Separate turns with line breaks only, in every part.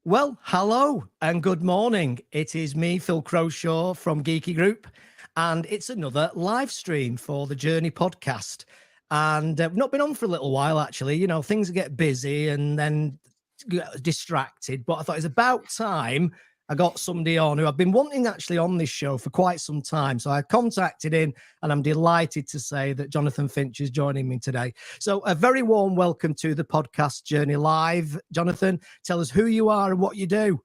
Well, hello and good morning. It is me, Phil Crowshaw from Geeky Group, and it's another live stream for the Journey podcast. And we've not been on for a little while, actually. You know, things get busy and then get distracted, but I thought it's about time I got somebody on who I've been wanting actually on this show for quite some time. So I contacted him and I'm delighted to say that Jonathan Finch is joining me today. So a very warm welcome to the podcast Journey Live. Jonathan, tell us who you are and what you do.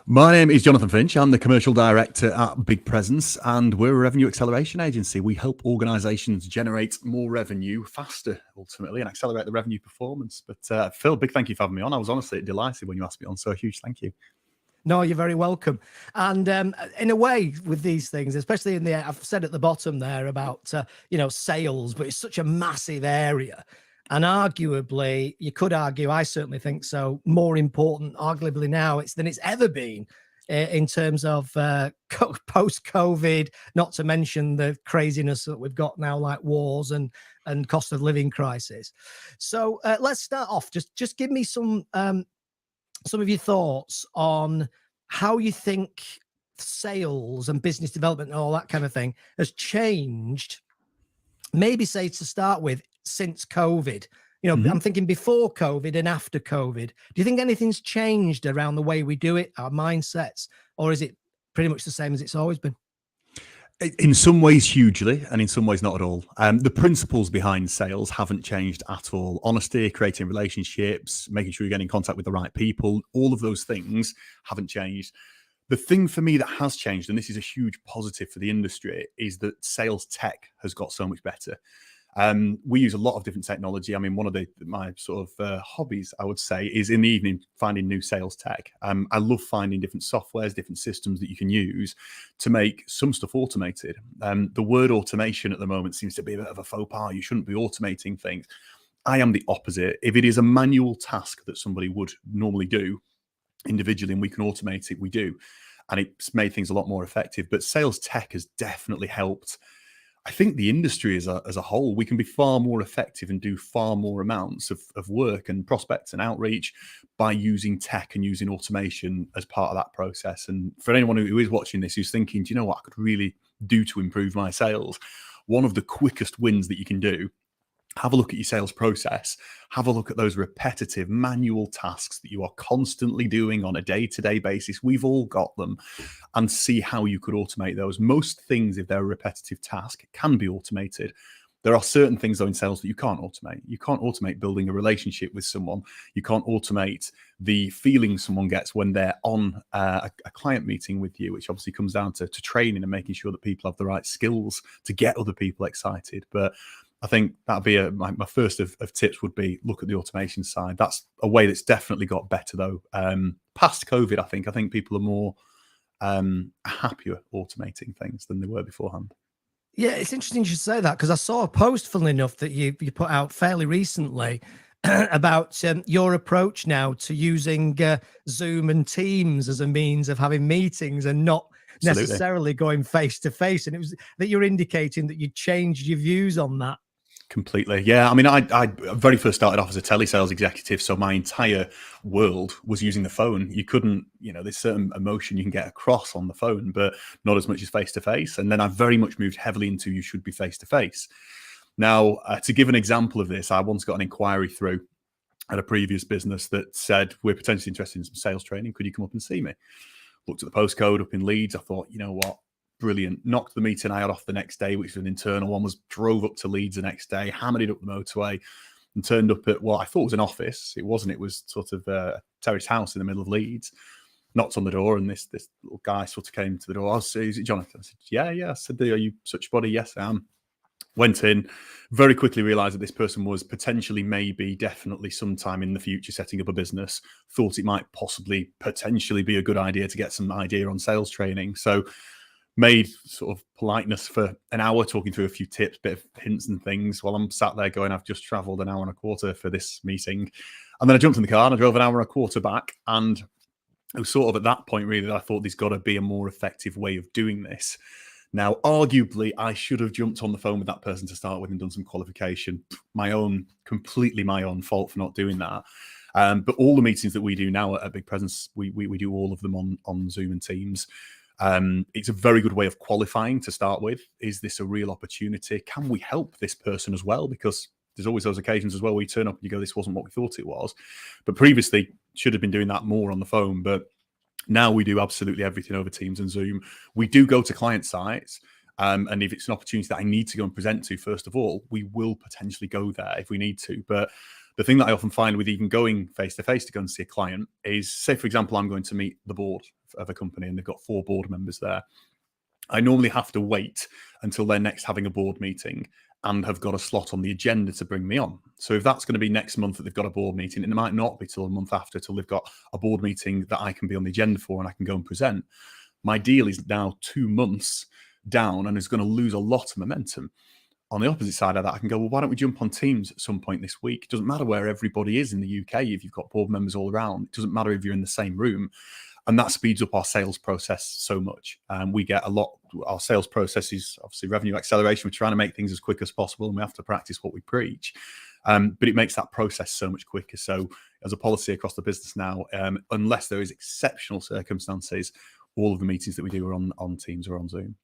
My name is Jonathan Finch. I'm the commercial director at Big Presence, and we're a revenue acceleration agency. We help organizations generate more revenue faster, ultimately, and accelerate the revenue performance. But Phil, big thank you for having me on. I was honestly delighted when you asked me on, so a huge thank you.
No, you're very welcome. And in a way, with these things, especially I've said at the bottom there about, sales, but it's such a massive area. And arguably, you could argue, I certainly think so, more important, arguably now, than it's ever been in terms of post-COVID, not to mention the craziness that we've got now, like wars and cost of living crisis. So let's start off. Just give me some of your thoughts on how you think sales and business development and all that kind of thing has changed, maybe say to start with, since COVID. I'm thinking before COVID and after COVID. Do you think anything's changed around the way we do it, our mindsets, or is it pretty much the same as it's always been?
In some ways, hugely, and in some ways, not at all. The principles behind sales haven't changed at all. Honesty, creating relationships, making sure you're getting in contact with the right people, all of those things haven't changed. The thing for me that has changed, and this is a huge positive for the industry, is that sales tech has got so much better. We use a lot of different technology. I mean, one of my sort of hobbies, I would say, is in the evening finding new sales tech. I love finding different softwares, different systems that you can use to make some stuff automated. The word automation at the moment seems to be a bit of a faux pas. You shouldn't be automating things. I am the opposite. If it is a manual task that somebody would normally do individually and we can automate it, we do. And it's made things a lot more effective. But sales tech has definitely helped. I think the industry as a whole, we can be far more effective and do far more amounts of work and prospects and outreach by using tech and using automation as part of that process. And for anyone who is watching this, who's thinking, do you know what I could really do to improve my sales? One of the quickest wins that you can do, have a look at your sales process, have a look at those repetitive manual tasks that you are constantly doing on a day-to-day basis. We've all got them, and see how you could automate those. Most things, if they're a repetitive task, can be automated. There are certain things, though, in sales that you can't automate. You can't automate building a relationship with someone. You can't automate the feeling someone gets when they're on a client meeting with you, which obviously comes down to training and making sure that people have the right skills to get other people excited. But I think that'd be my first of tips would be look at the automation side. That's a way that's definitely got better, though. Past COVID, I think people are more happier automating things than they were beforehand.
Yeah, it's interesting you should say that, because I saw a post, funnily enough, that you put out fairly recently about your approach now to using Zoom and Teams as a means of having meetings and not
Absolutely.
necessarily going face to face. And it was that you're indicating that you changed your views on that.
Completely. Yeah. I mean, I very first started off as a telesales executive. So my entire world was using the phone. You couldn't, there's certain emotion you can get across on the phone, but not as much as face to face. And then I very much moved heavily into you should be face to face. Now, to give an example of this, I once got an inquiry through at a previous business that said, we're potentially interested in some sales training. Could you come up and see me? Looked at the postcode up in Leeds. I thought, you know what? Brilliant. Knocked the meeting I had off the next day, which was an internal one, drove up to Leeds the next day, hammered it up the motorway and turned up at what I thought was an office. It wasn't. It was sort of a terrace house in the middle of Leeds. Knocked on the door and this little guy sort of came to the door. I said, is it Jonathan? I said, yeah. I said, are you such a body? Yes, I am. Went in, very quickly realised that this person was potentially, maybe, definitely sometime in the future setting up a business. Thought it might potentially be a good idea to get some idea on sales training. So made sort of politeness for an hour, talking through a few tips, bit of hints and things, while I'm sat there going, I've just travelled an hour and a quarter for this meeting. And then I jumped in the car and I drove an hour and a quarter back. And it was sort of at that point, really, that I thought there's got to be a more effective way of doing this. Now, arguably, I should have jumped on the phone with that person to start with and done some qualification. Completely my own fault for not doing that. But all the meetings that we do now at Big Presence, we do all of them on Zoom and Teams. It's a very good way of qualifying to start with. Is this a real opportunity? Can we help this person as well? Because there's always those occasions as well where you turn up and you go, this wasn't what we thought it was. But previously, should have been doing that more on the phone. But now we do absolutely everything over Teams and Zoom. We do go to client sites. And if it's an opportunity that I need to go and present to, first of all, we will potentially go there if we need to. But the thing that I often find with even going face-to-face to go and see a client is, say, for example, I'm going to meet the board of a company and they've got 4 board members there. I normally have to wait until they're next having a board meeting and have got a slot on the agenda to bring me on. So if that's going to be next month that they've got a board meeting, and it might not be till a month after, till they've got a board meeting that I can be on the agenda for and I can go and present, my deal is now 2 months down and is going to lose a lot of momentum. On the opposite side of that, I can go, well, why don't we jump on Teams at some point this week? It doesn't matter where everybody is in the UK. If you've got board members all around, it doesn't matter if you're in the same room. And that speeds up our sales process so much. We get a lot, our sales process is obviously revenue acceleration. We're trying to make things as quick as possible and we have to practice what we preach. But it makes that process so much quicker. So as a policy across the business now, unless there is exceptional circumstances, all of the meetings that we do are on Teams or on Zoom.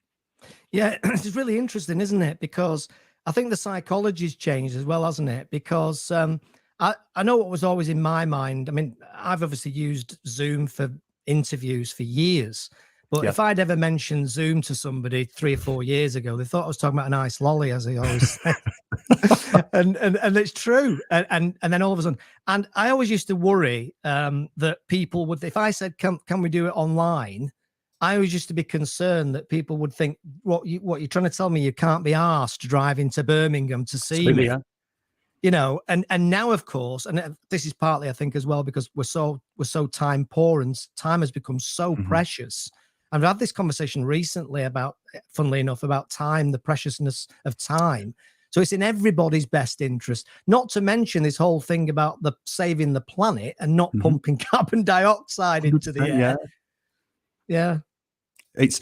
Yeah, it's really interesting, isn't it? Because I think the psychology's changed as well, hasn't it? Because I know what was always in my mind. I mean, I've obviously used Zoom for interviews for years, but if I'd ever mentioned Zoom to somebody 3 or 4 years ago, they thought I was talking about an ice lolly, as they always say. and it's true. And then all of a sudden, and I always used to worry that people would, if I said, can we do it online? I always used to be concerned that people would think, what you're trying to tell me, you can't be asked to drive into Birmingham to see me. Yeah. You know, and now, of course, and this is partly, I think, as well, because we're so time poor and time has become so precious. And I've had this conversation recently about, funnily enough, about time, the preciousness of time. So it's in everybody's best interest, not to mention this whole thing about the saving the planet and not pumping carbon dioxide into the air. Yeah.
It's,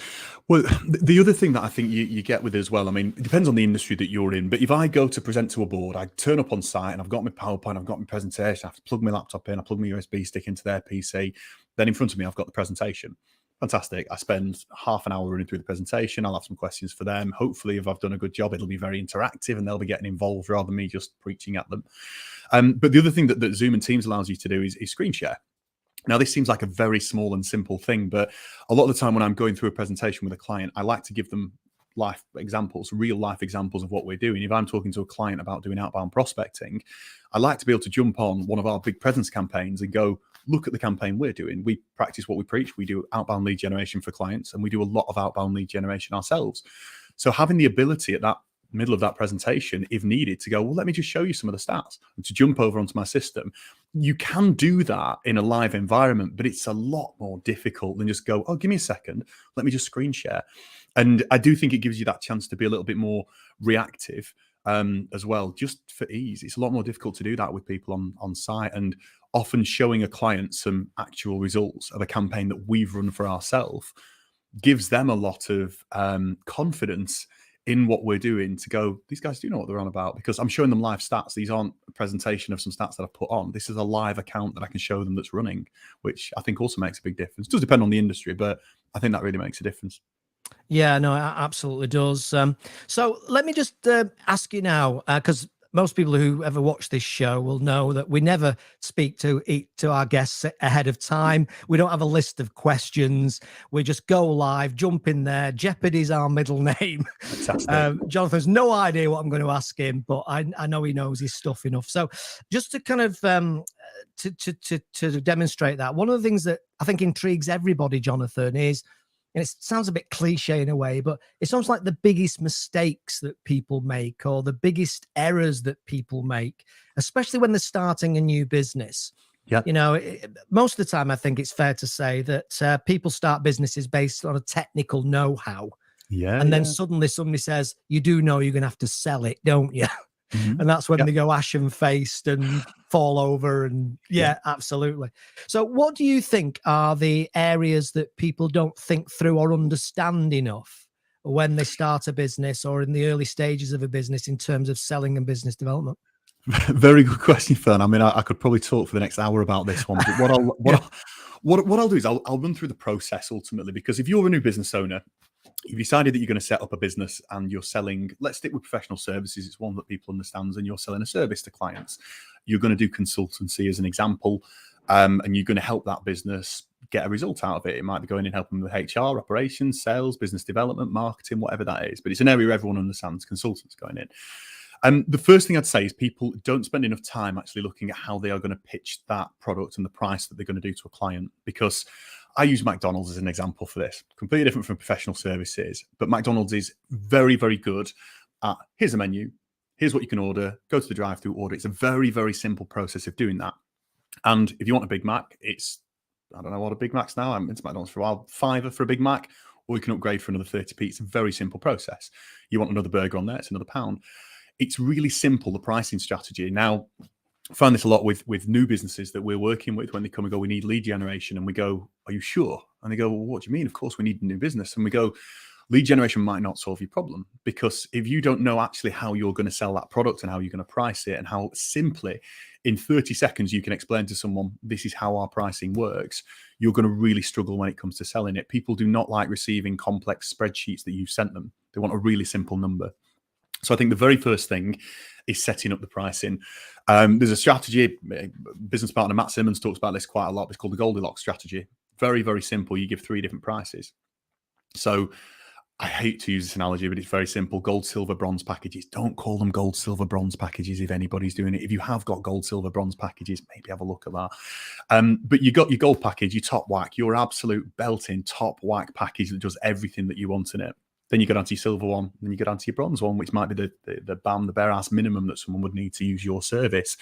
well, the other thing that I think you get with it as well, I mean, it depends on the industry that you're in, but if I go to present to a board, I turn up on site and I've got my PowerPoint, I've got my presentation, I have to plug my laptop in, I plug my USB stick into their PC, then in front of me, I've got the presentation. Fantastic. I spend half an hour running through the presentation. I'll have some questions for them. Hopefully, if I've done a good job, it'll be very interactive and they'll be getting involved rather than me just preaching at them. But the other thing that Zoom and Teams allows you to do is screen share. Now, this seems like a very small and simple thing, but a lot of the time when I'm going through a presentation with a client, I like to give them life examples, real life examples of what we're doing. If I'm talking to a client about doing outbound prospecting, I like to be able to jump on one of our big presence campaigns and go, look at the campaign we're doing. We practice what we preach. We do outbound lead generation for clients, and we do a lot of outbound lead generation ourselves. So having the ability at that middle of that presentation, if needed, to go, well, let me just show you some of the stats and to jump over onto my system. You can do that in a live environment, but it's a lot more difficult than just go, oh, give me a second, let me just screen share. And I do think it gives you that chance to be a little bit more reactive as well, just for ease. It's a lot more difficult to do that with people on site, and often showing a client some actual results of a campaign that we've run for ourselves gives them a lot of confidence in what we're doing, to go, these guys do know what they're on about, because I'm showing them live stats. These aren't a presentation of some stats that I've put on. This is a live account that I can show them that's running, which I think also makes a big difference. It does depend on the industry, but I think that really makes a difference.
Yeah, no, it absolutely does. So let me just ask you now, because most people who ever watch this show will know that we never speak to our guests ahead of time. We don't have a list of questions. We just go live, jump in there. Jeopardy's our middle name. Jonathan's no idea what I'm going to ask him, but I know he knows his stuff enough. So just to kind of to demonstrate that, one of the things that I think intrigues everybody, Jonathan, is, and it sounds a bit cliche in a way, but it's almost like the biggest mistakes that people make, or the biggest errors that people make, especially when they're starting a new business. Yeah, you know, most of the time, I think it's fair to say that people start businesses based on a technical know-how. Yeah, and then suddenly somebody says, "You do know you're going to have to sell it, don't you?" And that's when they go ashen-faced and fall over. And absolutely. So what do you think are the areas that people don't think through or understand enough when they start a business or in the early stages of a business in terms of selling and business development?
Very good question, Fern. I mean, I could probably talk for the next hour about this one, but what I'll do is I'll run through the process ultimately, because if you're a new business owner, you've decided that you're going to set up a business and you're selling, let's stick with professional services. It's one that people understand, and you're selling a service to clients. You're going to do consultancy as an example, and you're going to help that business get a result out of it. It might be going and helping with HR, operations, sales, business development, marketing, whatever that is. But it's an area everyone understands, consultants going in. The first thing I'd say is people don't spend enough time actually looking at how they are going to pitch that product and the price that they're going to do to a client. Because I use McDonald's as an example for this. Completely different from professional services, but McDonald's is very, very good at, here's a menu, here's what you can order, go to the drive-through, order. It's a very, very simple process of doing that. And if you want a Big Mac, it's, I don't know what a Big Mac's now. I'm into McDonald's for a while, $5 for a Big Mac, or you can upgrade for another 30p. It's a very simple process. You want another burger on there, it's another £1. It's really simple, the pricing strategy. Now, I find this a lot with new businesses that we're working with when they come and go, we need lead generation. And we go, are you sure? And they go, well, what do you mean? Of course, we need a new business. And we go, lead generation might not solve your problem, because if you don't know actually how you're going to sell that product and how you're going to price it and how simply in 30 seconds you can explain to someone, this is how our pricing works, you're going to really struggle when it comes to selling it. People do not like receiving complex spreadsheets that you've sent them. They want a really simple number. So I think the very first thing is setting up the pricing. There's a strategy, business partner Matt Simmons talks about this quite a lot. It's called the Goldilocks strategy. Very, very simple. You give 3 different prices. So I hate to use this analogy, but it's very simple. Gold, silver, bronze packages. Don't call them gold, silver, bronze packages if anybody's doing it. If you have got gold, silver, bronze packages, maybe have a look at that. But you got your gold package, your top whack, your absolute belting top whack package that does everything that you want in it. Then you go down to your silver one, then you go down to your bronze one, which might be the bare ass minimum that someone would need to use your service.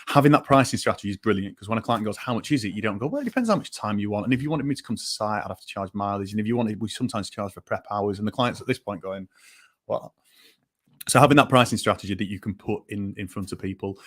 Having that pricing strategy is brilliant, because when a client goes, how much is it? You don't go, well, it depends how much time you want. And if you wanted me to come to site, I'd have to charge mileage. And if you wanted, we sometimes charge for prep hours. And the client's at this point going, what? So having that pricing strategy that you can put in front of people.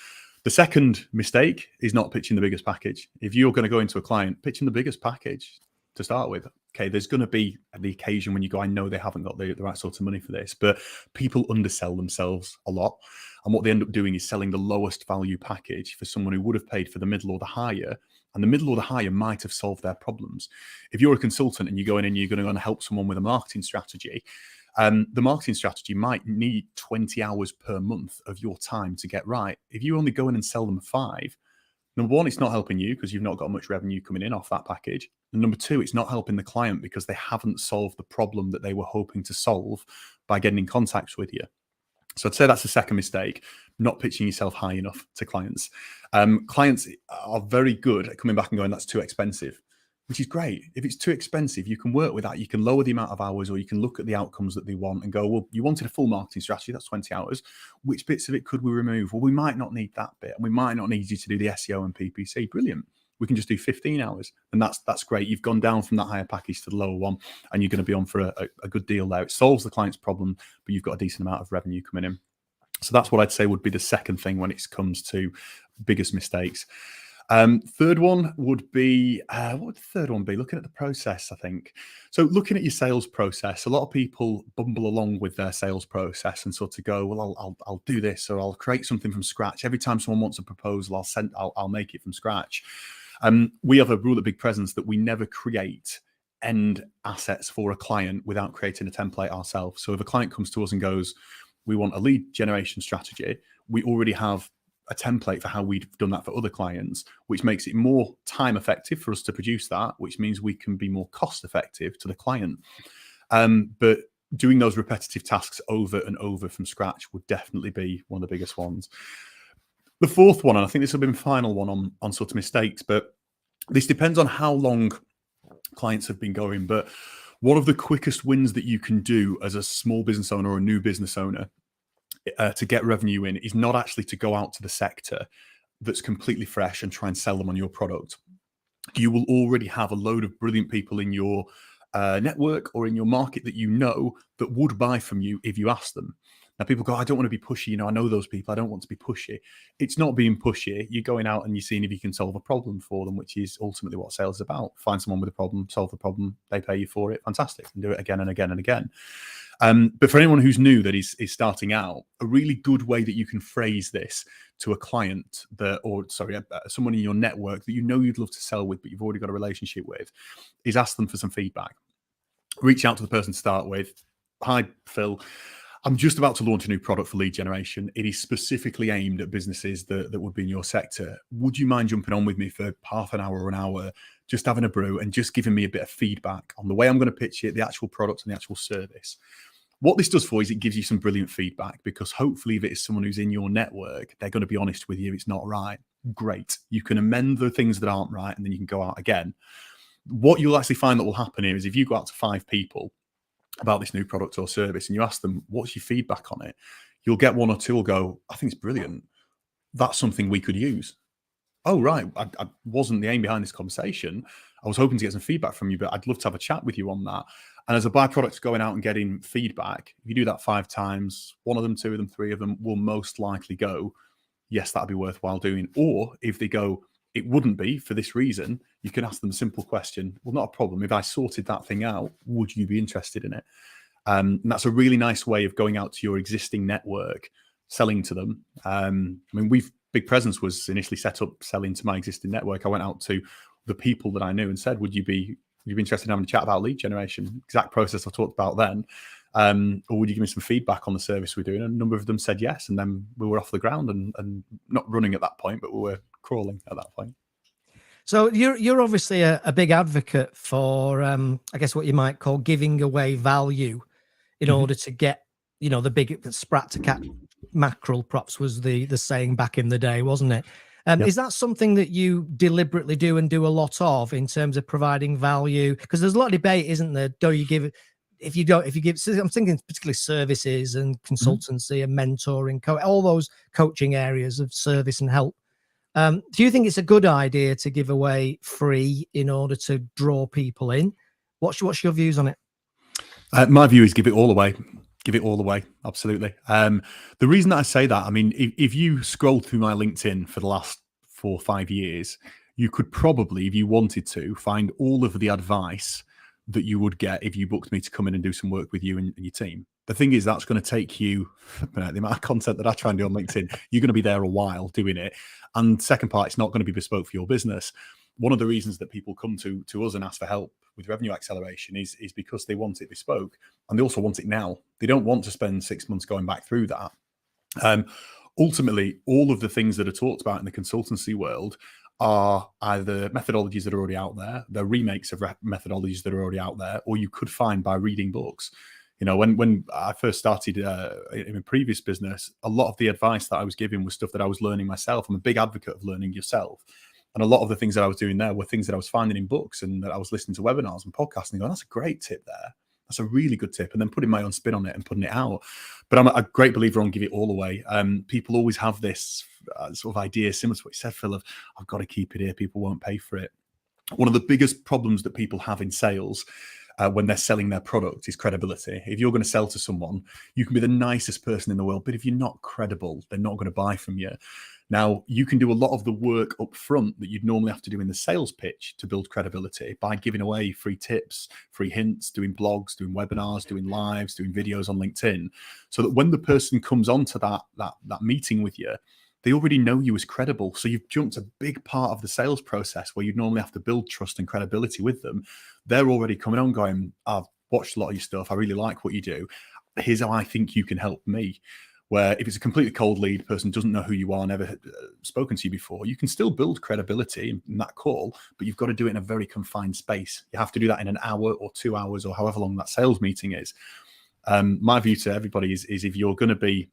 The second mistake is not pitching the biggest package. If you're going to go into a client, pitching the biggest package to start with. Okay, there's going to be the occasion when you go, I know they haven't got the right sort of money for this, but people undersell themselves a lot. And what they end up doing is selling the lowest value package for someone who would have paid for the middle or the higher. And the middle or the higher might have solved their problems. If you're a consultant and you go in and you're going to go and help someone with a marketing strategy, the marketing strategy might need 20 hours per month of your time to get right. If you only go in and sell them 5, number one, it's not helping you because you've not got much revenue coming in off that package. And number 2, it's not helping the client because they haven't solved the problem that they were hoping to solve by getting in contact with you. So I'd say that's the second mistake, not pitching yourself high enough to clients. Clients are very good at coming back and going, that's too expensive, which is great. If it's too expensive, you can work with that. You can lower the amount of hours, or you can look at the outcomes that they want and go, well, you wanted a full marketing strategy, that's 20 hours. Which bits of it could we remove? Well, we might not need that bit, and we might not need you to do the SEO and PPC. Brilliant. We can just do 15 hours. And that's great. You've gone down from that higher package to the lower one, and you're going to be on for a good deal there. It solves the client's problem, but you've got a decent amount of revenue coming in. So that's what I'd say would be the second thing when it comes to biggest mistakes. Third one would be, what would the third one be? Looking at the process, I think. So looking at your sales process, a lot of people bumble along with their sales process and sort of go, well, I'll do this, or I'll create something from scratch. Every time someone wants a proposal, I'll make it from scratch. We have a rule at Big Presence that we never create end assets for a client without creating a template ourselves. So if a client comes to us and goes, we want a lead generation strategy, we already have a template for how we've done that for other clients, which makes it more time effective for us to produce that, which means we can be more cost effective to the client. But doing those repetitive tasks over and over from scratch would definitely be one of the biggest ones. The fourth one, and I think this will be the final one on sort of mistakes, but this depends on how long clients have been going. But one of the quickest wins that you can do as a small business owner or a new business owner to get revenue in is not actually to go out to the sector that's completely fresh and try and sell them on your product. You will already have a load of brilliant people in your network or in your market that you know that would buy from you if you ask them. Now, people go, I don't want to be pushy. I know those people. I don't want to be pushy. It's not being pushy. You're going out and you're seeing if you can solve a problem for them, which is ultimately what sales is about. Find someone with a problem, solve the problem, they pay you for it. Fantastic. And do it again and again and again. But for anyone who's new that is starting out, a really good way that you can phrase this to a client someone in your network that you know you'd love to sell with, but you've already got a relationship with, is ask them for some feedback. Reach out to the person to start with. Hi, Phil. I'm just about to launch a new product for lead generation. It is specifically aimed at businesses that would be in your sector. Would you mind jumping on with me for half an hour or an hour, just having a brew and just giving me a bit of feedback on the way I'm going to pitch it, the actual product and the actual service? What this does for you is it gives you some brilliant feedback, because hopefully if it is someone who's in your network, they're going to be honest with you. It's not right. Great. You can amend the things that aren't right and then you can go out again. What you'll actually find that will happen here is if you go out to 5 people about this new product or service and you ask them, what's your feedback on it? You'll get 1 or 2 will go, I think it's brilliant. That's something we could use. Oh, right. I wasn't the aim behind this conversation. I was hoping to get some feedback from you, but I'd love to have a chat with you on that. And as a byproduct of going out and getting feedback, if you do that 5 times, 1 of them, 2 of them, 3 of them will most likely go, yes, that'd be worthwhile doing. Or if they go, it wouldn't be for this reason, you can ask them a simple question. Well, not a problem. If I sorted that thing out, would you be interested in it? And that's a really nice way of going out to your existing network, selling to them. I mean, Big Presence was initially set up selling to my existing network. I went out to the people that I knew and said, would you be interested in having a chat about lead generation? Exact process I talked about then. Or would you give me some feedback on the service we're doing? And a number of them said yes. And then we were off the ground and not running at that point, but we were crawling at that point.
So you're obviously a big advocate for, I guess, what you might call giving away value in order to get, the big sprat to catch mackerel, props was the saying back in the day, wasn't it?
Yep.
Is that something that you deliberately do and do a lot of in terms of providing value? Because there's a lot of debate, isn't there? Do you give it? If you give, I'm thinking particularly services and consultancy and mentoring, all those coaching areas of service and help. Do you think it's a good idea to give away free in order to draw people in? What's your views on it?
My view is give it all away. Give it all away. Absolutely. The reason that I say that, I mean, if you scroll through my LinkedIn for the last 4 or 5 years, you could probably, if you wanted to, find all of the advice that you would get if you booked me to come in and do some work with you and your team. The thing is, that's going to take you, the amount of content that I try and do on LinkedIn, you're going to be there a while doing it. And second part, it's not going to be bespoke for your business. One of the reasons that people come to us and ask for help with revenue acceleration is because they want it bespoke, and they also want it now. They don't want to spend 6 months going back through that. Ultimately, all of the things that are talked about in the consultancy world are either methodologies that are already out there, they're remakes of methodologies that are already out there, or you could find by reading books. When I first started in a previous business, a lot of the advice that I was giving was stuff that I was learning myself. I'm a big advocate of learning yourself. And a lot of the things that I was doing there were things that I was finding in books and that I was listening to webinars and podcasts and going, that's a great tip there. That's a really good tip. And then putting my own spin on it and putting it out. But I'm a great believer on give it all away. People always have this sort of idea, similar to what you said, Phil, of I've got to keep it here. People won't pay for it. One of the biggest problems that people have in sales when they're selling their product is credibility. If you're going to sell to someone, you can be the nicest person in the world, but if you're not credible, they're not going to buy from you. Now, you can do a lot of the work up front that you'd normally have to do in the sales pitch to build credibility by giving away free tips, free hints, doing blogs, doing webinars, doing lives, doing videos on LinkedIn, so that when the person comes onto that meeting with you, they already know you as credible. So you've jumped a big part of the sales process where you'd normally have to build trust and credibility with them. They're already coming on going, I've watched a lot of your stuff. I really like what you do. Here's how I think you can help me. Where if it's a completely cold lead, person doesn't know who you are, never spoken to you before, you can still build credibility in that call, but you've got to do it in a very confined space. You have to do that in an hour or 2 hours or however long that sales meeting is. My view to everybody is if you're going to be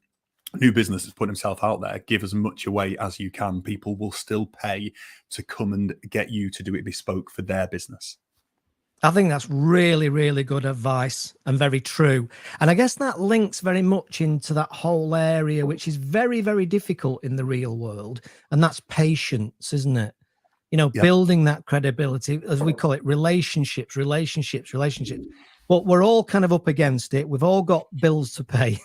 new business that's putting himself out there, give as much away as you can. People will still pay to come and get you to do it bespoke for their business.
I think that's really, really good advice and very true. And I guess that links very much into that whole area, which is very, very difficult in the real world. And that's patience, isn't it? Yep. Building that credibility, as we call it, relationships. But we're all kind of up against it. We've all got bills to pay.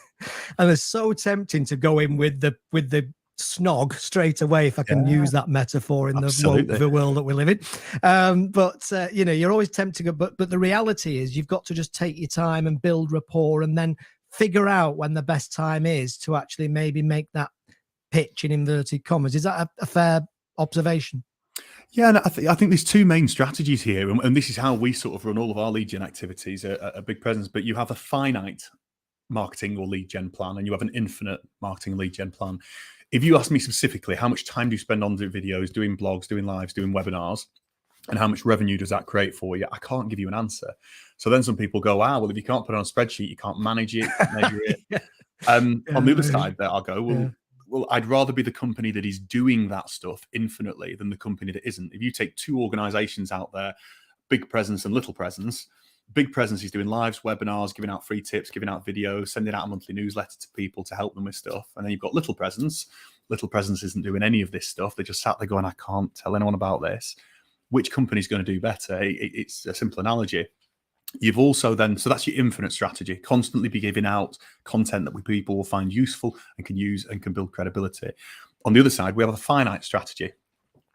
And it's so tempting to go in with the snog straight away, if I can use that metaphor in the world that we live in. But you're always tempted, but the reality is you've got to just take your time and build rapport, and then figure out when the best time is to actually maybe make that pitch, in inverted commas. Is that a fair observation?
Yeah, and I think there's two main strategies here, and this is how we sort of run all of our lead gen activities at Big Presence. But you have a finite marketing or lead gen plan, and you have an infinite marketing lead gen plan. If you ask me specifically, how much time do you spend on doing videos, doing blogs, doing lives, doing webinars, and how much revenue does that create for you? I can't give you an answer. So then some people go, well, if you can't put it on a spreadsheet, you can't manage it, measure it. On the other side there, I'll go, well, I'd rather be the company that is doing that stuff infinitely than the company that isn't. If you take two organizations out there, Big Presence and Little Presence, Big Presence is doing lives, webinars, giving out free tips, giving out videos, sending out a monthly newsletter to people to help them with stuff. And then you've got Little Presence. Little Presence isn't doing any of this stuff. They just sat there going, I can't tell anyone about this. Which company's going to do better? It's a simple analogy. You've also then, so that's your infinite strategy, constantly be giving out content that people will find useful and can use and can build credibility. On the other side, we have a finite strategy.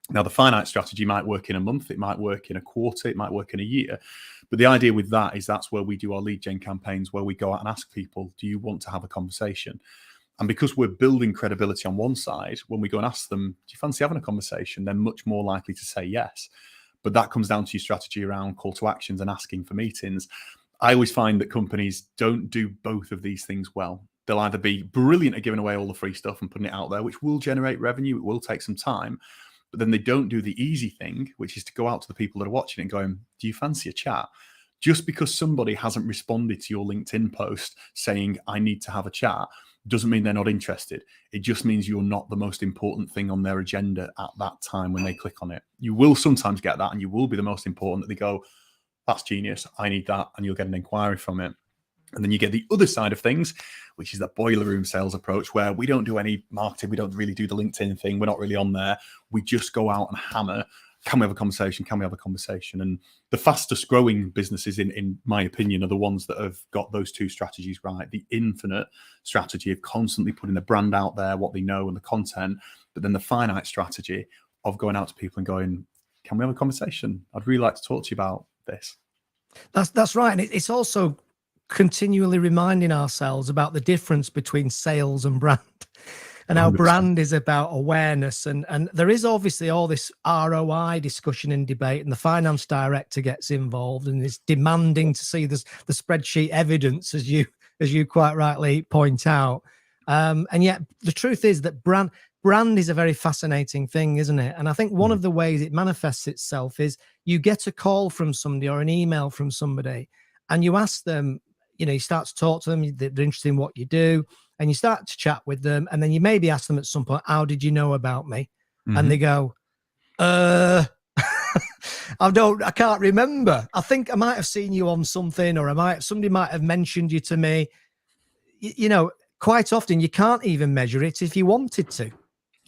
Now, the finite strategy might work in a month, it might work in a quarter, it might work in a year. But the idea with that is that's where we do our lead gen campaigns, where we go out and ask people, do you want to have a conversation? And because we're building credibility on one side, when we go and ask them, do you fancy having a conversation? They're much more likely to say yes. But that comes down to your strategy around call to actions and asking for meetings. I always find that companies don't do both of these things well. They'll either be brilliant at giving away all the free stuff and putting it out there, which will generate revenue, it will take some time. But then they don't do the easy thing, which is to go out to the people that are watching it and going, do you fancy a chat? Just because somebody hasn't responded to your LinkedIn post saying, I need to have a chat, doesn't mean they're not interested. It just means you're not the most important thing on their agenda at that time when they click on it. You will sometimes get that, and you will be the most important, that they go, that's genius, I need that, and you'll get an inquiry from it. And then you get the other side of things, which is that boiler room sales approach, where we don't do any marketing. We don't really do the LinkedIn thing. We're not really on there. We just go out and hammer. Can we have a conversation? Can we have a conversation? And the fastest growing businesses, in my opinion, are the ones that have got those two strategies right. The infinite strategy of constantly putting the brand out there, what they know, and the content. But then the finite strategy of going out to people and going, can we have a conversation? I'd really like to talk to you about this.
That's right. And it's also continually reminding ourselves about the difference between sales and brand, and how 100%. Brand is about awareness. And there is obviously all this ROI discussion and debate, and the finance director gets involved and is demanding to see the spreadsheet evidence, as you quite rightly point out. And yet the truth is that brand is a very fascinating thing, isn't it? And I think one of the ways it manifests itself is you get a call from somebody or an email from somebody, and you ask them, you start to talk to them, they're interested in what you do, and you start to chat with them, and then you maybe ask them at some point, how did you know about me? And they go, I can't remember. I think I might have seen you on something, or somebody might have mentioned you to me. Quite often you can't even measure it if you wanted to.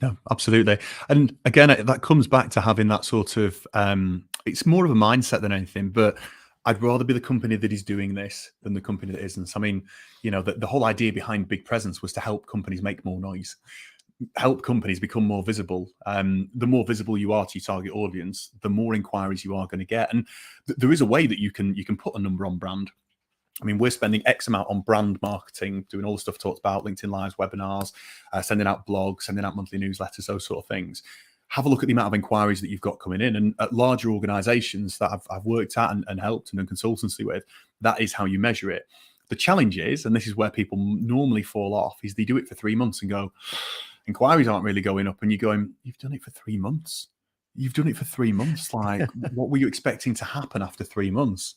No, absolutely. And again, that comes back to having that sort of, it's more of a mindset than anything, but I'd rather be the company that is doing this than the company that isn't. I mean, the whole idea behind Big Presence was to help companies make more noise, help companies become more visible. The more visible you are to your target audience, the more inquiries you are going to get. And there is a way that you can put a number on brand. I mean, we're spending X amount on brand marketing, doing all the stuff talked about, LinkedIn Lives, webinars, sending out blogs, sending out monthly newsletters, those sort of things. Have a look at the amount of inquiries that you've got coming in. And at larger organizations that I've worked at and helped and done consultancy with, that is how you measure it. The challenge is, and this is where people normally fall off, is they do it for 3 months and go, inquiries aren't really going up. And you're going, you've done it for 3 months. You've done it for 3 months. Like, what were you expecting to happen after 3 months?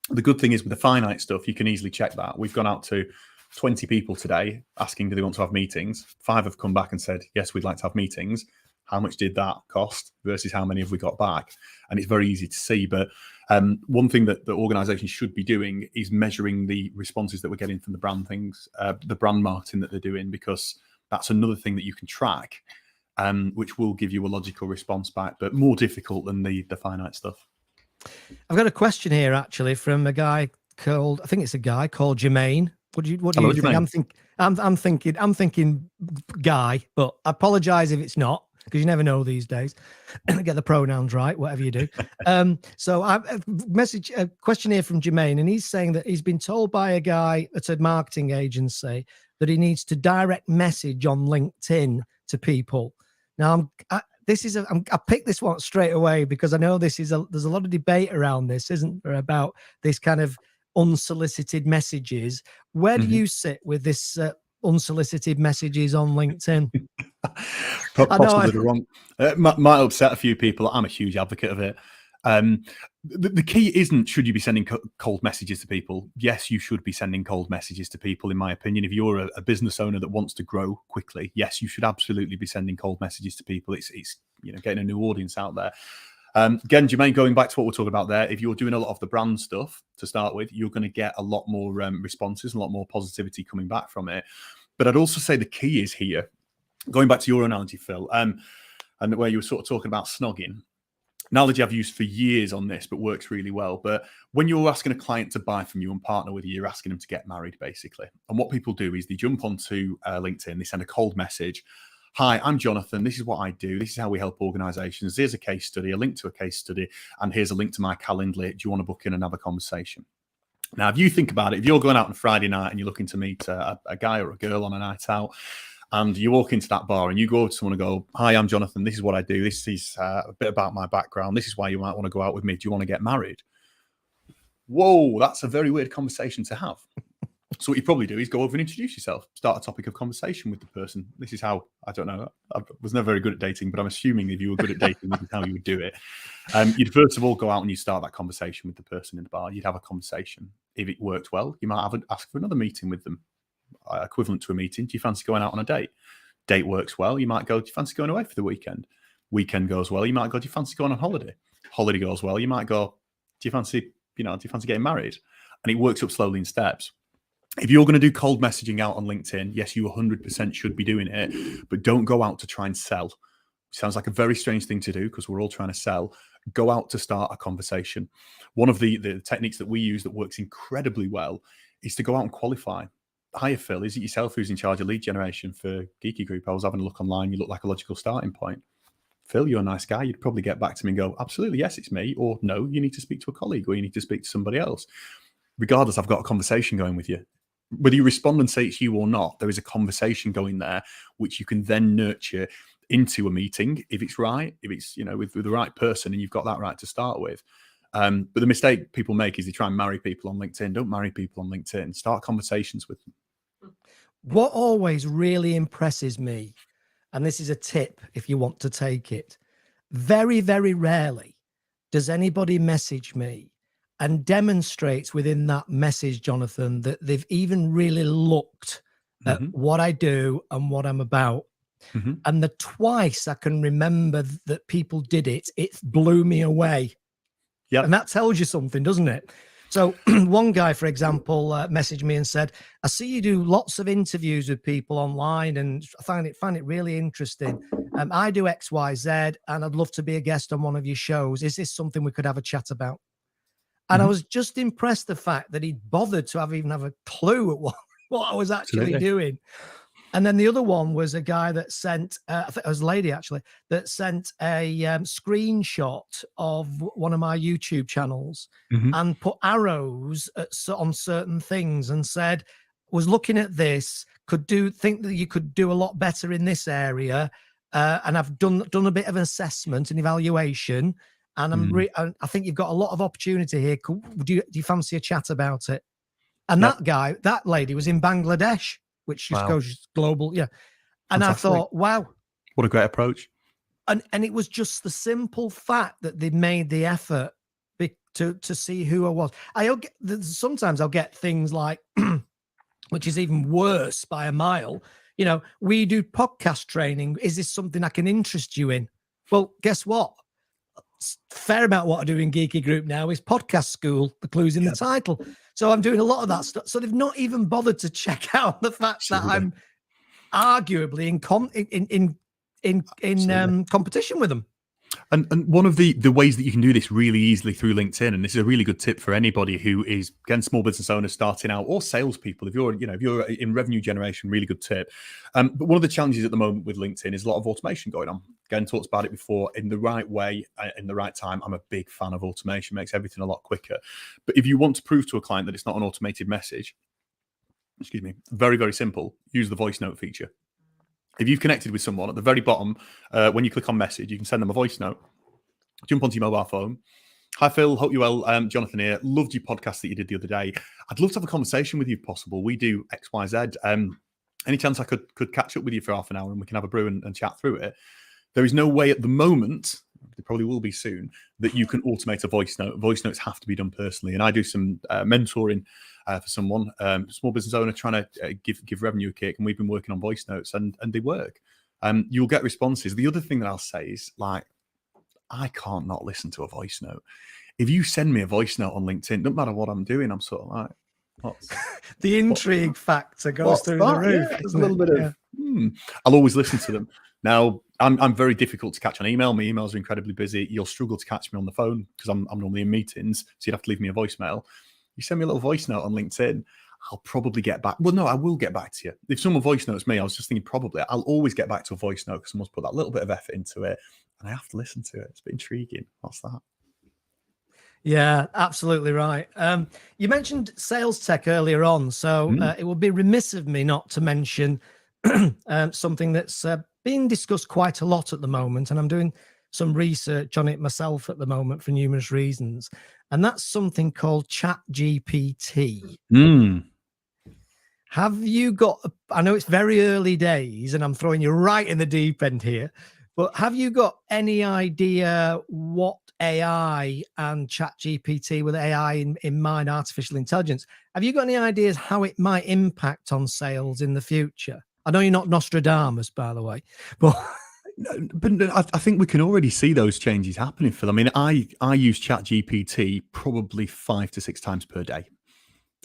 The good thing is with the finite stuff, you can easily check that. We've gone out to 20 people today asking, do they want to have meetings? 5 have come back and said, yes, we'd like to have meetings. How much did that cost versus how many have we got back? And it's very easy to see. But one thing that the organizations should be doing is measuring the responses that we're getting from the brand things, the brand marketing that they're doing, because that's another thing that you can track, which will give you a logical response back, but more difficult than the finite stuff.
I've got a question here actually from a guy called, I think it's a guy called Jermaine. What do you
Hello,
think? I'm thinking guy, but I apologize if it's not, because you never know these days. Get the pronouns right, whatever you do. So I a question here from Jermaine, and he's saying that he's been told by a guy at a marketing agency that he needs to direct message on LinkedIn to people. Now, I picked this one straight away because I know there's a lot of debate around this, isn't there, about this kind of unsolicited messages. Where do you sit with this unsolicited messages on LinkedIn?
Possibly the wrong. Might upset a few people. I'm a huge advocate of it. The key isn't should you be sending cold messages to people. Yes, you should be sending cold messages to people, in my opinion. If you're a business owner that wants to grow quickly, yes, you should absolutely be sending cold messages to people. It's getting a new audience out there. Again, Jermaine, going back to what we're talking about there, if you're doing a lot of the brand stuff to start with, you're going to get a lot more responses, a lot more positivity coming back from it. But I'd also say the key is here, going back to your analogy, Phil, and where you were sort of talking about snogging. Analogy I've used for years on this, but works really well. But when you're asking a client to buy from you and partner with you, you're asking them to get married, basically. And what people do is they jump onto LinkedIn, they send a cold message. Hi, I'm Jonathan. This is what I do. This is how we help organizations. Here's a case study, a link to a case study, and here's a link to my Calendly. Do you want to book in and have a conversation? Now, if you think about it, if you're going out on a Friday night and you're looking to meet a guy or a girl on a night out, and you walk into that bar and you go to someone and go, hi, I'm Jonathan. This is what I do. This is a bit about my background. This is why you might want to go out with me. Do you want to get married? Whoa, that's a very weird conversation to have. So what you probably do is go over and introduce yourself, start a topic of conversation with the person. This is how, I don't know, I was never very good at dating, but I'm assuming if you were good at dating, this is how you would do it. You'd first of all go out and you start that conversation with the person in the bar. You'd have a conversation. If it worked well, you might ask for another meeting with them, equivalent to a meeting. Do you fancy going out on a date? Date works well. You might go, do you fancy going away for the weekend? Weekend goes well. You might go, do you fancy going on holiday? Holiday goes well. You might go, do you fancy getting married? And it works up slowly in steps. If you're going to do cold messaging out on LinkedIn, yes, you 100% should be doing it, but don't go out to try and sell. Sounds like a very strange thing to do because we're all trying to sell. Go out to start a conversation. One of the techniques that we use that works incredibly well is to go out and qualify. Hiya, Phil. Is it yourself who's in charge of lead generation for Geeky Group? I was having a look online. You look like a logical starting point. Phil, you're a nice guy. You'd probably get back to me and go, absolutely, yes, it's me. Or no, you need to speak to a colleague or you need to speak to somebody else. Regardless, I've got a conversation going with you. Whether you respond and say it's you or not, there is a conversation going there, which you can then nurture into a meeting if it's right, if it's, with the right person and you've got that right to start with. But the mistake people make is they try and marry people on LinkedIn. Don't marry people on LinkedIn. Start conversations with them.
What always really impresses me, and this is a tip if you want to take it, very, very rarely does anybody message me and demonstrates within that message, Jonathan, that they've even really looked at what I do and what I'm about. And the twice I can remember that people did it, it blew me away. Yeah, and that tells you something, doesn't it? So one guy, for example, messaged me and said, I see you do lots of interviews with people online and I find it really interesting. I do X, Y, Z, and I'd love to be a guest on one of your shows. Is this something we could have a chat about? And I was just impressed the fact that he'd bothered to even have a clue at what I was actually doing. And then the other one was a guy that sent, I think it was a lady actually, that sent a screenshot of one of my YouTube channels and put arrows on certain things and said, was looking at this, think that you could do a lot better in this area. And I've done a bit of an assessment and evaluation. And I think you've got a lot of opportunity here. Do you fancy a chat about it? And that lady was in Bangladesh, which just goes global. Yeah. And fantastic. I thought, wow.
What a great approach.
And it was just the simple fact that they made the effort to see who I was. Sometimes I'll get things like, which is even worse by a mile, we do podcast training. Is this something I can interest you in? Well, guess what? Fair amount of what I do in Geeky Group now is podcast school. The clue's in the title. So I'm doing a lot of that stuff. So they've not even bothered to check out the fact that I'm arguably in competition with them.
And one of the ways that you can do this really easily through LinkedIn, and this is a really good tip for anybody who is, again, small business owners starting out or salespeople. If you're in revenue generation, really good tip. But one of the challenges at the moment with LinkedIn is a lot of automation going on. Again, talked about it before. In the right way, in the right time, I'm a big fan of automation. Makes everything a lot quicker. But if you want to prove to a client that it's not an automated message, excuse me, very, very simple. Use the voice note feature. If you've connected with someone at the very bottom, when you click on message, you can send them a voice note. Jump onto your mobile phone. Hi, Phil. Hope you're well. Jonathan here. Loved your podcast that you did the other day. I'd love to have a conversation with you if possible. We do X, Y, Z. Any chance I could catch up with you for half an hour and we can have a brew and chat through it? There is no way at the moment, there probably will be soon, that you can automate a voice note. Voice notes have to be done personally. And I do some mentoring for someone, small business owner trying to give revenue a kick. And we've been working on voice notes and they work. You'll get responses. The other thing that I'll say is, like, I can't not listen to a voice note. If you send me a voice note on LinkedIn, no matter what I'm doing, I'm sort of like,
the intrigue factor goes through the roof.
Yeah, it's a little bit of, I'll always listen to them. Now, I'm very difficult to catch on email. My emails are incredibly busy. You'll struggle to catch me on the phone because I'm normally in meetings. So you'd have to leave me a voicemail. You send me a little voice note on LinkedIn, I'll probably get back. Well, no, I will get back to you. If someone voice notes me, I was just thinking probably I'll always get back to a voice note because someone's put that little bit of effort into it. And I have to listen to it. It's a bit intriguing. What's that?
Yeah, absolutely right. You mentioned sales tech earlier on, so it would be remiss of me not to mention something that's being discussed quite a lot at the moment, and I'm doing some research on it myself at the moment for numerous reasons, and that's something called ChatGPT. Have you got, I know it's very early days and I'm throwing you right in the deep end here, but have you got any idea what AI and ChatGPT, with AI in mind, artificial intelligence, have you got any ideas how it might impact on sales in the future? I know you're not Nostradamus, by the way, but
I think we can already see those changes happening, Phil. I mean, I use ChatGPT probably 5 to 6 times per day.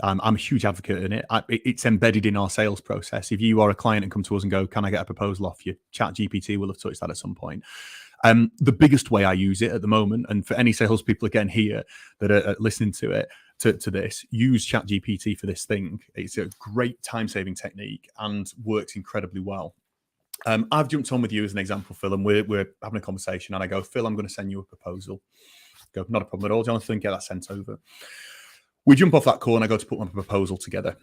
I'm a huge advocate in it. It's embedded in our sales process. If you are a client and come to us and go, can I get a proposal off you? ChatGPT will have touched that at some point. The biggest way I use it at the moment, and for any salespeople again here that are listening to it, to this, use ChatGPT for this thing. It's a great time-saving technique and works incredibly well. I've jumped on with you as an example, Phil, and we're having a conversation, and I go, Phil, I'm going to send you a proposal. Go, not a problem at all, Jonathan, get that sent over. We jump off that call and I go to put my proposal together.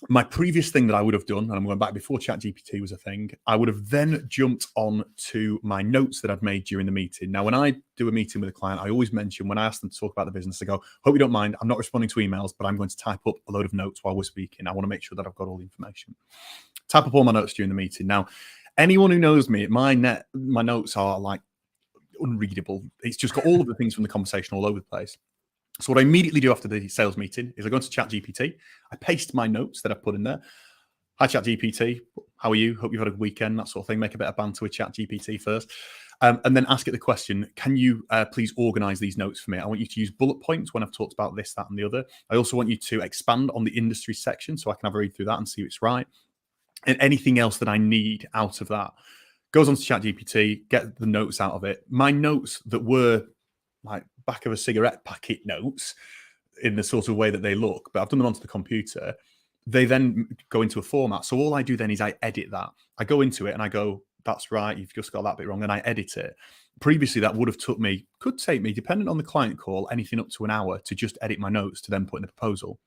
My previous thing that I would have done, and I'm going back before ChatGPT was a thing, I would have then jumped on to my notes that I'd made during the meeting. Now, when I do a meeting with a client, I always mention, when I ask them to talk about the business, I go, hope you don't mind, I'm not responding to emails, but I'm going to type up a load of notes while we're speaking. I want to make sure that I've got all the information. Type up all my notes during the meeting. Now, anyone who knows me, my notes are like unreadable. It's just got all of the things from the conversation all over the place. So what I immediately do after the sales meeting is I go into ChatGPT. I paste my notes that I've put in there. Hi, ChatGPT. How are you? Hope you've had a good weekend, that sort of thing. Make a bit of banter with ChatGPT first. And then ask it the question, can you please organize these notes for me? I want you to use bullet points when I've talked about this, that, and the other. I also want you to expand on the industry section so I can have a read through that and see if it's right. And anything else that I need out of that. Goes on to ChatGPT, get the notes out of it. My notes that were like back of a cigarette packet notes in the sort of way that they look, but I've done them onto the computer. They then go into a format. So all I do then is I edit that. I go into it and I go, that's right, you've just got that bit wrong, and I edit it. Previously, that would have could take me, depending on the client call, anything up to an hour to just edit my notes to then put in the proposal.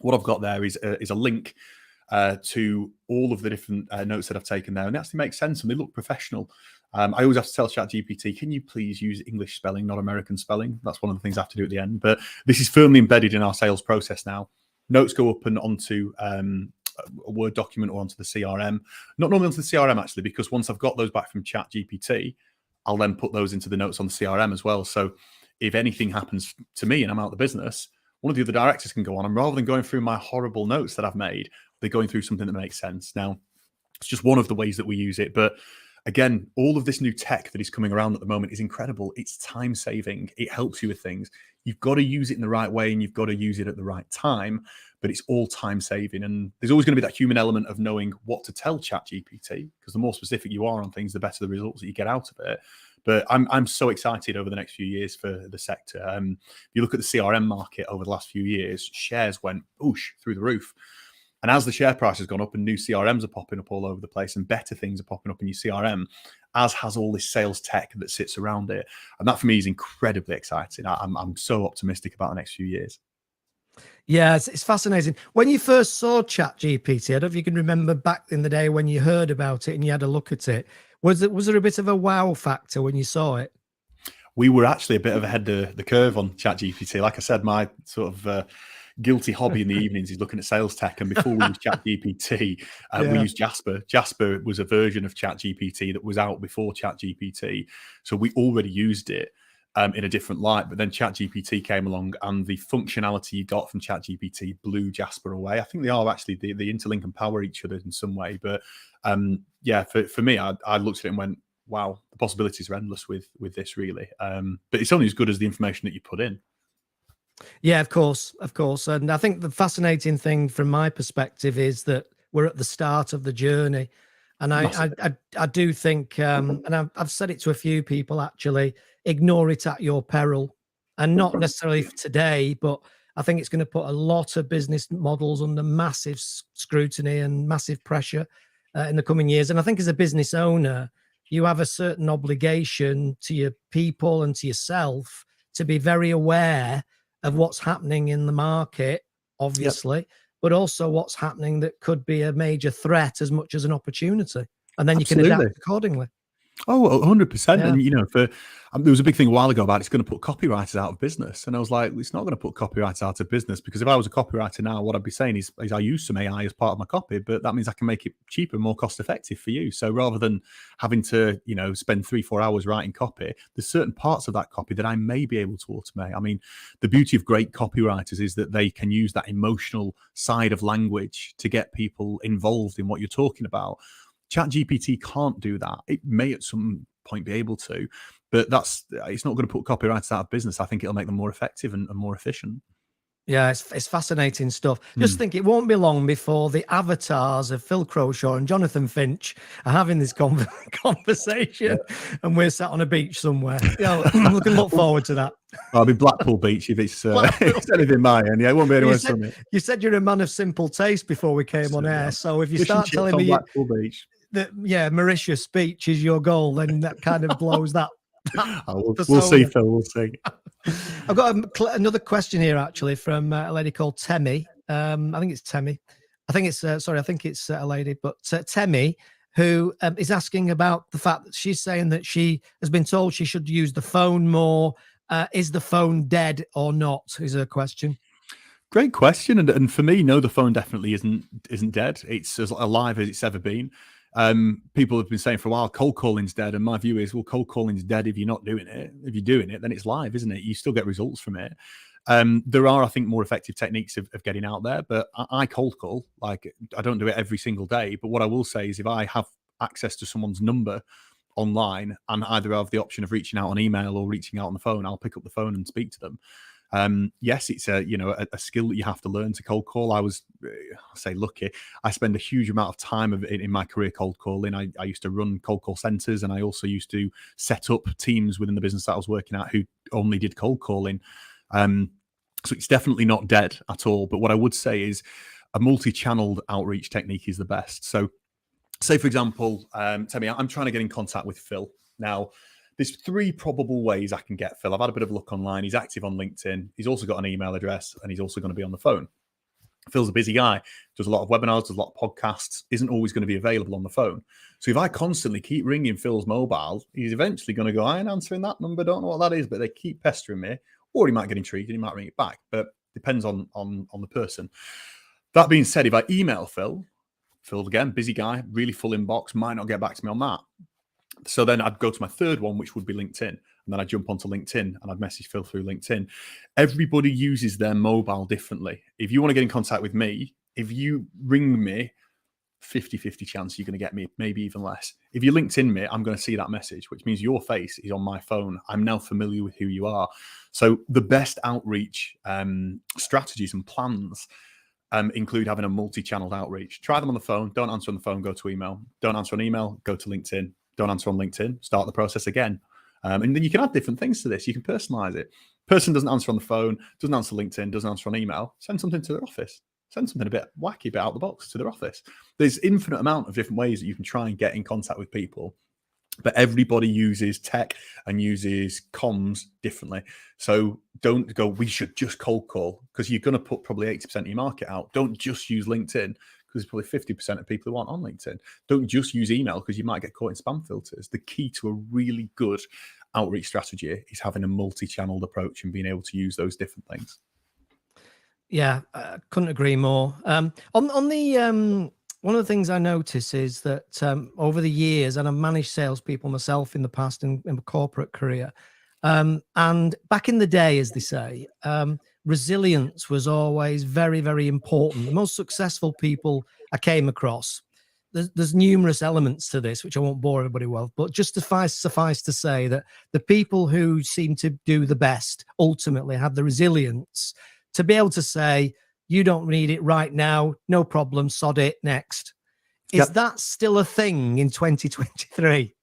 What I've got there is a link to all of the different notes that I've taken there, and it actually makes sense and they look professional. I always have to tell ChatGPT, can you please use English spelling, not American spelling? That's one of the things I have to do at the end. But this is firmly embedded in our sales process now. Notes go up and onto a Word document or onto the CRM. Not normally onto the CRM, actually, because once I've got those back from ChatGPT, I'll then put those into the notes on the CRM as well. So if anything happens to me and I'm out of the business, one of the other directors can go on, and rather than going through my horrible notes that I've made, they're going through something that makes sense. Now, it's just one of the ways that we use it. But again, all of this new tech that is coming around at the moment is incredible. It's time saving. It helps you with things. You've got to use it in the right way and you've got to use it at the right time, but it's all time saving. And there's always going to be that human element of knowing what to tell ChatGPT, because the more specific you are on things, the better the results that you get out of it. But I'm so excited over the next few years for the sector. If you look at the CRM market over the last few years, shares went whoosh through the roof. And as the share price has gone up and new CRMs are popping up all over the place and better things are popping up in your CRM, as has all this sales tech that sits around it. And that for me is incredibly exciting. I'm so optimistic about the next few years.
Yeah, it's fascinating. When you first saw ChatGPT, I don't know if you can remember back in the day when you heard about it and you had a look at it. Was there a bit of a wow factor when you saw it?
We were actually a bit of ahead of the curve on ChatGPT. Like I said, my sort of guilty hobby in the evenings is looking at sales tech. And before we used ChatGPT, we used Jasper. Jasper was a version of ChatGPT that was out before ChatGPT. So we already used it in a different light. But then ChatGPT came along and the functionality you got from ChatGPT blew Jasper away. I think they are actually, they interlink and power each other in some way. But yeah, for me, I looked at it and went, wow, the possibilities are endless with this, really. But it's only as good as the information that you put in.
Yeah, of course. And I think the fascinating thing from my perspective is that we're at the start of the journey. And I do think, and I've said it to a few people actually, ignore it at your peril. And not necessarily for today, but I think it's going to put a lot of business models under massive scrutiny and massive pressure in the coming years. And I think as a business owner, you have a certain obligation to your people and to yourself to be very aware of what's happening in the market, obviously, but also what's happening that could be a major threat as much as an opportunity. And then you can adapt accordingly.
Oh, 100%.
Yeah.
And, you know, there was a big thing a while ago about it's going to put copywriters out of business. And I was like, it's not going to put copywriters out of business, because if I was a copywriter now, what I'd be saying is I use some AI as part of my copy, but that means I can make it cheaper, more cost effective for you. So rather than having to, you know, spend 3-4 hours writing copy, there's certain parts of that copy that I may be able to automate. I mean, the beauty of great copywriters is that they can use that emotional side of language to get people involved in what you're talking about. ChatGPT can't do that. It may at some point be able to, but it's not going to put copywriters out of business. I think it'll make them more effective and more efficient.
Yeah, it's fascinating stuff. Just think it won't be long before the avatars of Phil Croshaw and Jonathan Finch are having this conversation, and we're sat on a beach somewhere. Yeah, we can look forward to that.
I'll be Blackpool Beach if it's anything my end. Yeah, it won't be anywhere sunny.
You said you're a man of simple taste before we came on air, so if you start telling me
Blackpool Beach,
that Mauritius Beach is your goal, then that kind of blows that.
We'll see, Phil. We'll see.
I've got another question here actually from a lady called Temi. I think it's Temi. I think it's a lady, but Temi, who is asking about the fact that she's saying that she has been told she should use the phone more. Is the phone dead or not? Is her question.
Great question, and for me, no, the phone definitely isn't dead. It's as alive as it's ever been. People have been saying for a while, cold calling's dead. And my view is, well, cold calling's dead if you're not doing it. If you're doing it, then it's live, isn't it? You still get results from it. There are, I think, more effective techniques of getting out there, but I cold call. Like, I don't do it every single day. But what I will say is if I have access to someone's number online and either have the option of reaching out on email or reaching out on the phone, I'll pick up the phone and speak to them. Yes, it's a skill that you have to learn to cold call. I was, I'll say, lucky. I spend a huge amount of time in my career cold calling. I used to run cold call centers, and I also used to set up teams within the business that I was working at who only did cold calling. So it's definitely not dead at all. But what I would say is a multi-channeled outreach technique is the best. So say, for example, tell me, I'm trying to get in contact with Phil. Now, there's 3 probable ways I can get Phil. I've had a bit of a look online. He's active on LinkedIn. He's also got an email address, and he's also going to be on the phone. Phil's a busy guy, does a lot of webinars, does a lot of podcasts, isn't always going to be available on the phone. So if I constantly keep ringing Phil's mobile, he's eventually going to go, I ain't answering that number, don't know what that is, but they keep pestering me. Or he might get intrigued and he might ring it back, but depends on the person. That being said, if I email Phil again, busy guy, really full inbox, might not get back to me on that. So then I'd go to my third one, which would be LinkedIn. And then I'd jump onto LinkedIn and I'd message Phil through LinkedIn. Everybody uses their mobile differently. If you want to get in contact with me, if you ring me, 50-50 chance you're going to get me, maybe even less. If you LinkedIn me, I'm going to see that message, which means your face is on my phone. I'm now familiar with who you are. So the best outreach strategies and plans include having a multi-channeled outreach. Try them on the phone. Don't answer on the phone, go to email. Don't answer on email, go to LinkedIn. Don't answer on LinkedIn, start the process again. And then you can add different things to this. You can personalize it. Person doesn't answer on the phone, doesn't answer LinkedIn, doesn't answer on email. Send something to their office. Send something a bit wacky, a bit out of the box to their office. There's infinite amount of different ways that you can try and get in contact with people. But everybody uses tech and uses comms differently. So don't go, we should just cold call, because you're going to put probably 80% of your market out. Don't just use LinkedIn, because there's probably 50% of people who aren't on LinkedIn. Don't just use email, because you might get caught in spam filters. The key to a really good outreach strategy is having a multi-channeled approach and being able to use those different things.
Yeah, couldn't agree more. On the one of the things I notice is that over the years, and I've managed salespeople myself in the past in my corporate career, and back in the day, as they say, resilience was always very, very important. The most successful people I came across, there's numerous elements to this, which I won't bore everybody with, but just suffice to say that the people who seem to do the best ultimately have the resilience to be able to say, you don't need it right now, no problem, sod it, next. Is that still a thing in 2023?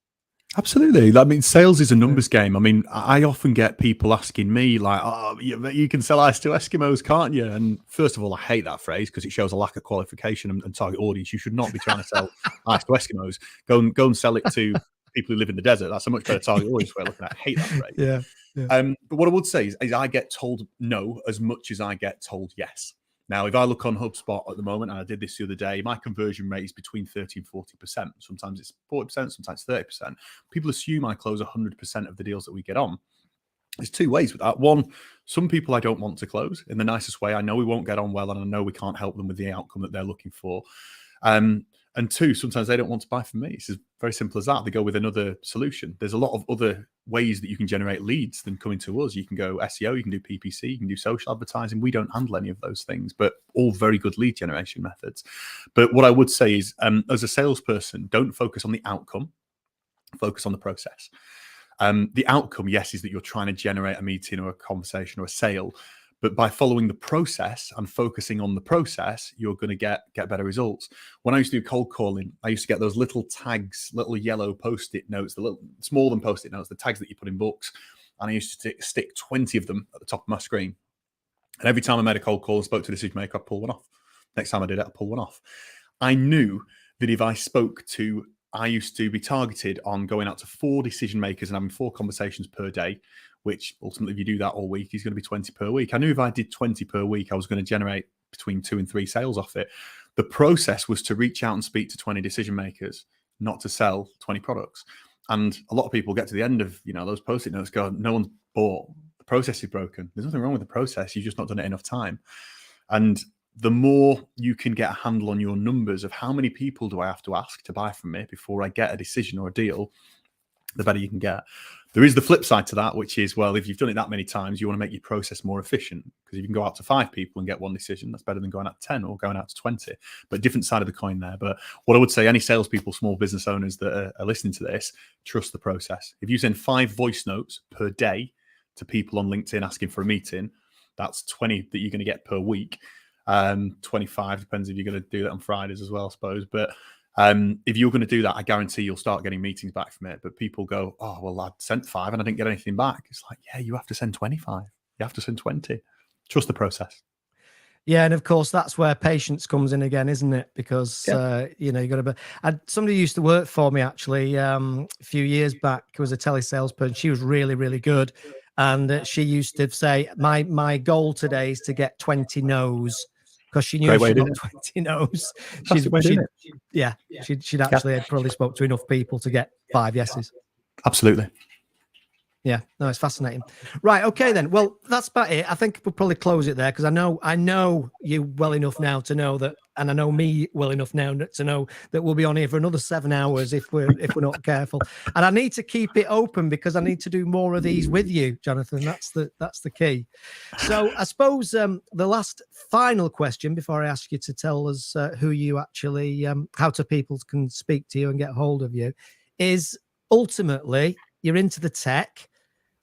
Absolutely. I mean, sales is a numbers game. I mean, I often get people asking me like, oh, you can sell ice to Eskimos, can't you? And first of all, I hate that phrase because it shows a lack of qualification and target audience. You should not be trying to sell ice to Eskimos. Go and sell it to people who live in the desert. That's a much better target audience way of looking at it. I hate that phrase.
Yeah.
But what I would say is I get told no as much as I get told yes. Now, if I look on HubSpot at the moment, and I did this the other day, my conversion rate is between 30 and 40%. Sometimes it's 40%, sometimes 30%. People assume I close 100% of the deals that we get on. There's two ways with that. One, some people I don't want to close in the nicest way. I know we won't get on well, and I know we can't help them with the outcome that they're looking for. And two, sometimes they don't want to buy from me. It's as very simple as that. They go with another solution. There's a lot of other ways that you can generate leads than coming to us. You can go SEO, you can do PPC, you can do social advertising. We don't handle any of those things, but all very good lead generation methods. But what I would say is, as a salesperson, don't focus on the outcome, focus on the process. The outcome, yes, is that you're trying to generate a meeting or a conversation or a sale. But by following the process and focusing on the process, you're going to get better results. When I used to do cold calling, I used to get those little tags, little yellow Post-it notes, the little smaller than Post-it notes, the tags that you put in books. And I used to stick 20 of them at the top of my screen. And every time I made a cold call and spoke to a decision maker, I'd pull one off. Next time I did it, I'd pull one off. I knew that if I used to be targeted on going out to 4 decision makers and having 4 conversations per day, which ultimately, if you do that all week, is going to be 20 per week. I knew if I did 20 per week, I was going to generate between 2 and 3 sales off it. The process was to reach out and speak to 20 decision makers, not to sell 20 products. And a lot of people get to the end of those Post-it notes, go, no one's bought. The process is broken. There's nothing wrong with the process. You've just not done it enough time. And the more you can get a handle on your numbers of how many people do I have to ask to buy from me before I get a decision or a deal, the better you can get. There is the flip side to that, which is, well, if you've done it that many times, you want to make your process more efficient, because if you can go out to 5 people and get 1 decision, that's better than going out to 10 or going out to 20. But different side of the coin there. But what I would say, any salespeople, small business owners that are listening to this, trust the process. If you send 5 voice notes per day to people on LinkedIn asking for a meeting, that's 20 that you're going to get per week. 25, depends if you're going to do that on Fridays as well, I suppose. But if you're going to do that, I guarantee you'll start getting meetings back from it. But people go, oh, well, I sent 5 and I didn't get anything back. It's like, yeah, you have to send 25. You have to send 20. Trust the process.
Yeah, and of course that's where patience comes in again, isn't it? Because you got to be. Somebody used to work for me actually a few years back. Who was a telesalesperson. She was really, really good, and she used to say, "My goal today is to get 20 no's." Because she knew if she got 20 no's, she'd actually had probably spoke to enough people to get 5 yeses.
Absolutely.
Yeah, no, it's fascinating. Right, okay then. Well, that's about it. I think we'll probably close it there because I know you well enough now to know that, and I know me well enough now to know that we'll be on here for another 7 hours if we're not careful. And I need to keep it open because I need to do more of these with you, Jonathan. That's the key. So I suppose the last final question before I ask you to tell us who you actually, how to people can speak to you and get hold of you, is ultimately you're into the tech.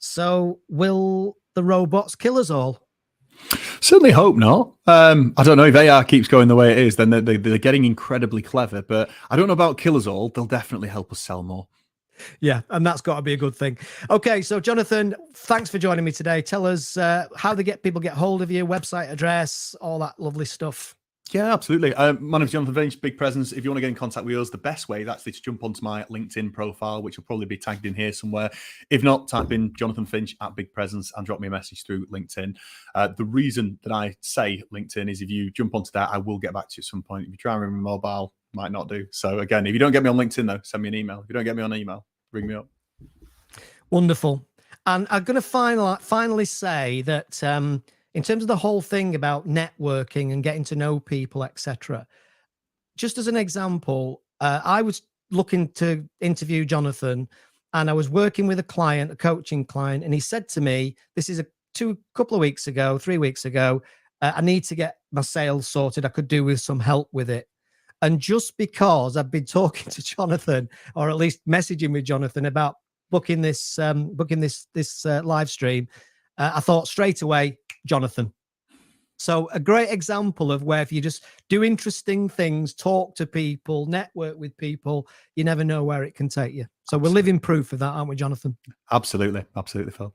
So will the robots kill us all?
Certainly hope not. I don't know if AI keeps going the way it is, then they're getting incredibly clever. But I don't know about kill us all. They'll definitely help us sell more.
Yeah, and that's got to be a good thing. Okay, so Jonathan, thanks for joining me today. Tell us how people get hold of you, website address, all that lovely stuff.
Yeah, absolutely. My name's Jonathan Finch, Big Presence. If you want to get in contact with us, the best way is actually to jump onto my LinkedIn profile, which will probably be tagged in here somewhere. If not, type in Jonathan Finch at Big Presence and drop me a message through LinkedIn. The reason that I say LinkedIn is if you jump onto that, I will get back to you at some point. If you try and ring me mobile, might not do. So again, if you don't get me on LinkedIn, though, send me an email. If you don't get me on email, ring me up.
Wonderful. And I'm going to finally say that in terms of the whole thing about networking and getting to know people, etc., just as an example, I was looking to interview Jonathan, and I was working with a client, a coaching client, and he said to me, this is couple of weeks ago, 3 weeks ago, I need to get my sales sorted. I could do with some help with it. And just because I've been talking to Jonathan, or at least messaging with Jonathan about booking this live stream, I thought straight away, Jonathan. So a great example of where if you just do interesting things, talk to people, network with people, you never know where it can take you. So We're living proof of that, aren't we, Jonathan?
Absolutely. Absolutely, Phil.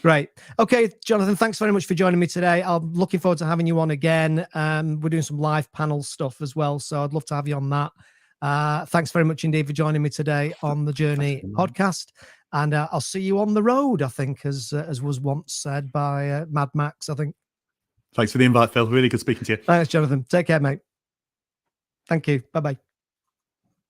Great. Okay, Jonathan, thanks very much for joining me today. I'm looking forward to having you on again. We're doing some live panel stuff as well, so I'd love to have you on that. Thanks very much indeed for joining me today on the Journey podcast. And I'll see you on the road, I think, as was once said by Mad Max, I think.
Thanks for the invite, Phil. Really good speaking to you.
Thanks, Jonathan. Take care, mate. Thank you. Bye-bye.